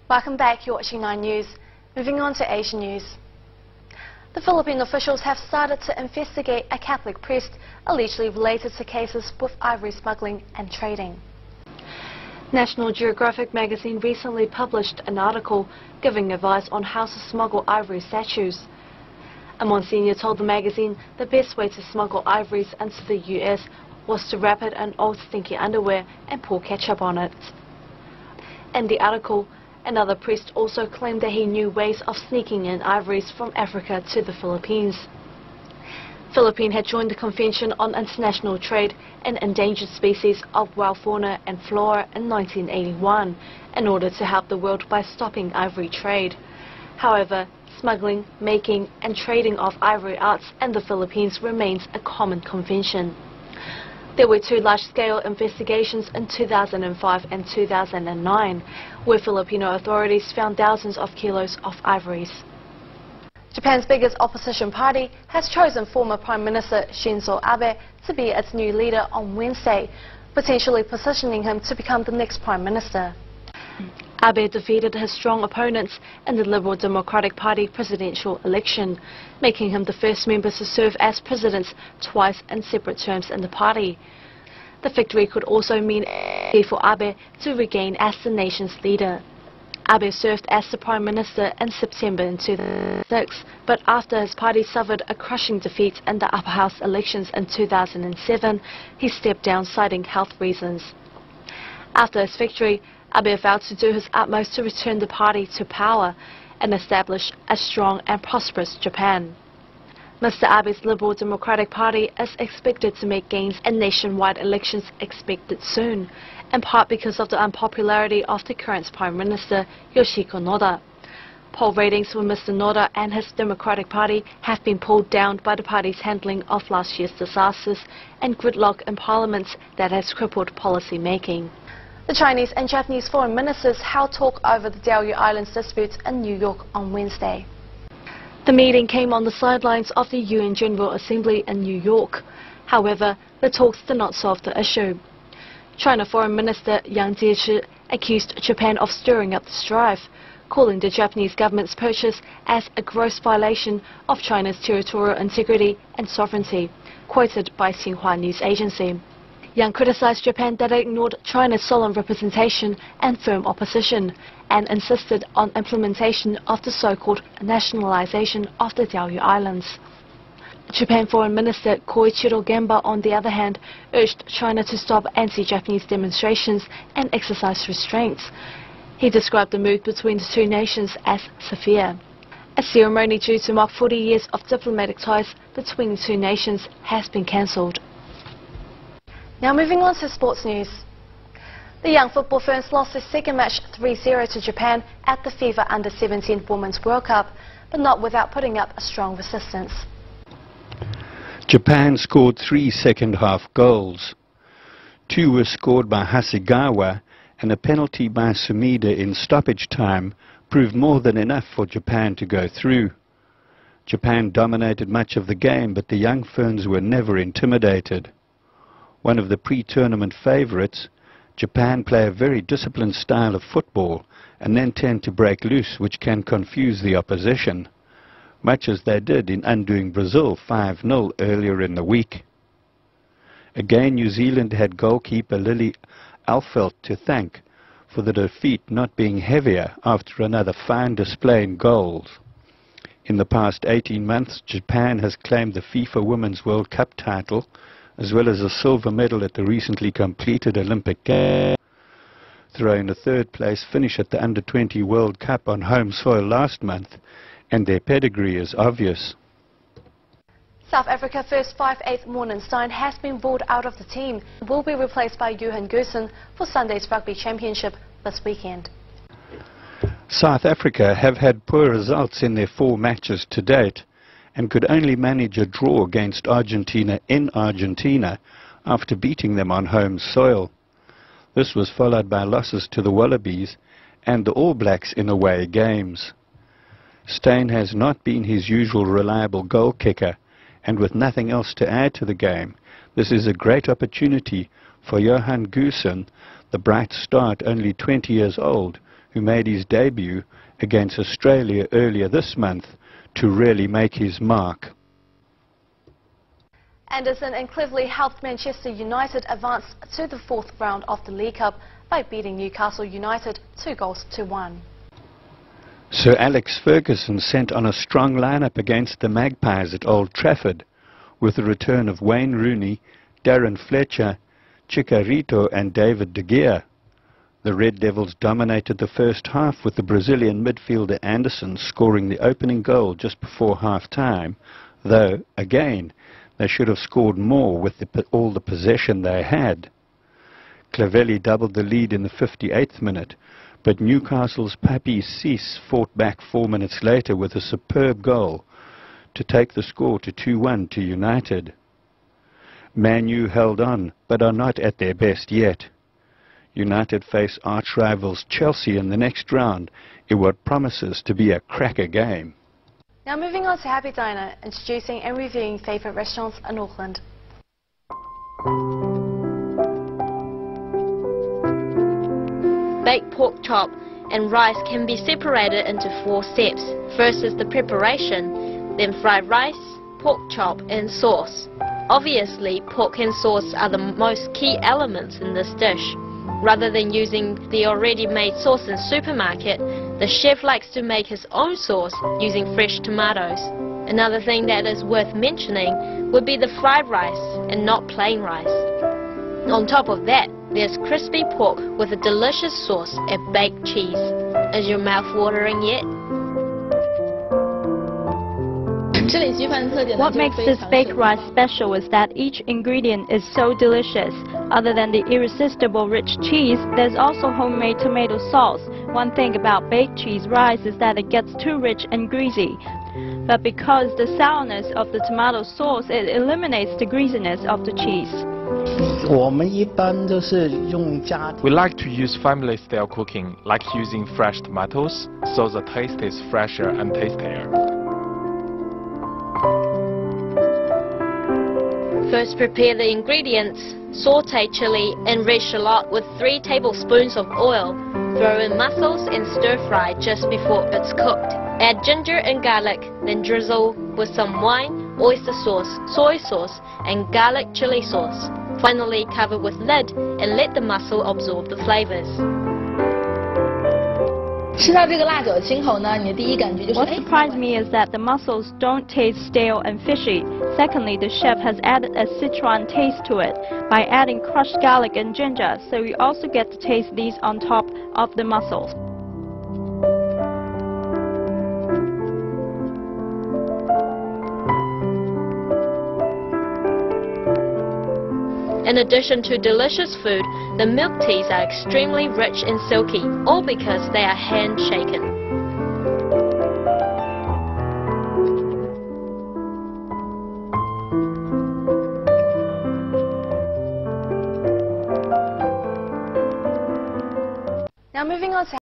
Welcome back, you're watching 9 News. Moving on to Asian news. The Philippine officials have started to investigate a Catholic priest allegedly related to cases with ivory smuggling and trading. National Geographic magazine recently published an article giving advice on how to smuggle ivory statues. A Monsignor told the magazine the best way to smuggle ivories into the US was to wrap it in old stinky underwear and pour ketchup on it. In the article, another priest also claimed that he knew ways of sneaking in ivories from Africa to the Philippines. Philippines had joined the Convention on International Trade in Endangered Species of Wild Fauna and Flora in 1981 in order to help the world by stopping ivory trade. However, smuggling, making and trading of ivory arts in the Philippines remains a common convention. There were 2 large-scale investigations in 2005 and 2009, where Filipino authorities found thousands of kilos of ivories. Japan's biggest opposition party has chosen former Prime Minister Shinzo Abe to be its new leader on Wednesday, potentially positioning him to become the next Prime Minister. Abe defeated his strong opponents in the Liberal Democratic Party presidential election, making him the first member to serve as president twice in separate terms in the party. The victory could also mean for Abe to regain as the nation's leader. Abe served as the Prime Minister in September in 2006, but after his party suffered a crushing defeat in the upper house elections in 2007, he stepped down citing health reasons. After his victory, Abe vowed to do his utmost to return the party to power and establish a strong and prosperous Japan. Mr. Abe's Liberal Democratic Party is expected to make gains in nationwide elections expected soon, in part because of the unpopularity of the current Prime Minister, Yoshihiko Noda. Poll ratings for Mr. Noda and his Democratic Party have been pulled down by the party's handling of last year's disasters and gridlock in Parliament that has crippled policy making. The Chinese and Japanese foreign ministers held talk over the Diaoyu Islands dispute in New York on Wednesday. The meeting came on the sidelines of the UN General Assembly in New York. However, the talks did not solve the issue. China Foreign Minister Yang Jiechi accused Japan of stirring up the strife, calling the Japanese government's purchase as a gross violation of China's territorial integrity and sovereignty, quoted by Xinhua News Agency. Yang criticized Japan that it ignored China's solemn representation and firm opposition, and insisted on implementation of the so-called nationalization of the Diaoyu Islands. Japan Foreign Minister Koichiro Gemba, on the other hand, urged China to stop anti-Japanese demonstrations and exercise restraints. He described the mood between the 2 nations as severe. A ceremony due to mark 40 years of diplomatic ties between the 2 nations has been cancelled. Now moving on to sports news. The young football Ferns lost their second match 3-0 to Japan at the FIFA Under-17 Women's World Cup, but not without putting up a strong resistance. Japan scored 3 second-half goals. 2 were scored by Hasegawa, and a penalty by Sumida in stoppage time proved more than enough for Japan to go through. Japan dominated much of the game, but the young Ferns were never intimidated. One of the pre-tournament favourites, Japan play a very disciplined style of football and then tend to break loose, which can confuse the opposition, much as they did in undoing Brazil 5-0 earlier in the week. Again, New Zealand had goalkeeper Lily Alfeld to thank for the defeat not being heavier after another fine display in goals. In the past 18 months, Japan has claimed the FIFA Women's World Cup title, as well as a silver medal at the recently completed Olympic Games, throwing a 3rd place finish at the Under-20 World Cup on home soil last month, and their pedigree is obvious. South Africa first 5'8" Mornenstein has been ruled out of the team and will be replaced by Johan Goosen for Sunday's Rugby Championship this weekend. South Africa have had poor results in their 4 matches to date, and could only manage a draw against Argentina in Argentina after beating them on home soil. This was followed by losses to the Wallabies and the All Blacks in away games. Steyn has not been his usual reliable goal kicker, and with nothing else to add to the game, this is a great opportunity for Johan Goosen, the bright start only 20 years old, who made his debut against Australia earlier this month to really make his mark. Anderson and Cleverley helped Manchester United advance to the fourth round of the League Cup by beating Newcastle United 2-1. Sir Alex Ferguson sent on a strong lineup against the Magpies at Old Trafford, with the return of Wayne Rooney, Darren Fletcher, Chicharito and David De Gea. The Red Devils dominated the first half, with the Brazilian midfielder Anderson scoring the opening goal just before half-time, though, again, they should have scored more with all the possession they had. Cleverley doubled the lead in the 58th minute, but Newcastle's Papi Cisse fought back 4 minutes later with a superb goal to take the score to 2-1 to United. Man U held on, but are not at their best yet. United face arch-rivals Chelsea in the next round in what promises to be a cracker game. Now moving on to Happy Diner, introducing and reviewing favourite restaurants in Auckland. Baked pork chop and rice can be separated into 4 steps. First is the preparation, then fried rice, pork chop and sauce. Obviously, pork and sauce are the most key elements in this dish. Rather than using the already made sauce in supermarket, the chef likes to make his own sauce using fresh tomatoes. Another thing that is worth mentioning would be the fried rice and not plain rice. On top of that, there's crispy pork with a delicious sauce and baked cheese. Is your mouth watering yet? What makes this baked rice special is that each ingredient is so delicious. Other than the irresistible rich cheese, there's also homemade tomato sauce. One thing about baked cheese rice is that it gets too rich and greasy. But because the sourness of the tomato sauce, it eliminates the greasiness of the cheese. We like to use family-style cooking, like using fresh tomatoes, so the taste is fresher and tastier. First, prepare the ingredients. Saute chili and red shallot with 3 tablespoons of oil. Throw in mussels and stir-fry just before it's cooked. Add ginger and garlic, then drizzle with some wine, oyster sauce, soy sauce and garlic chili sauce. Finally, cover with lid and let the mussel absorb the flavors. What surprised me is that the mussels don't taste stale and fishy. Secondly, the chef has added a Sichuan taste to it by adding crushed garlic and ginger, so you also get to taste these on top of the mussels. In addition to delicious food, the milk teas are extremely rich and silky, all because they are hand shaken. Now moving on to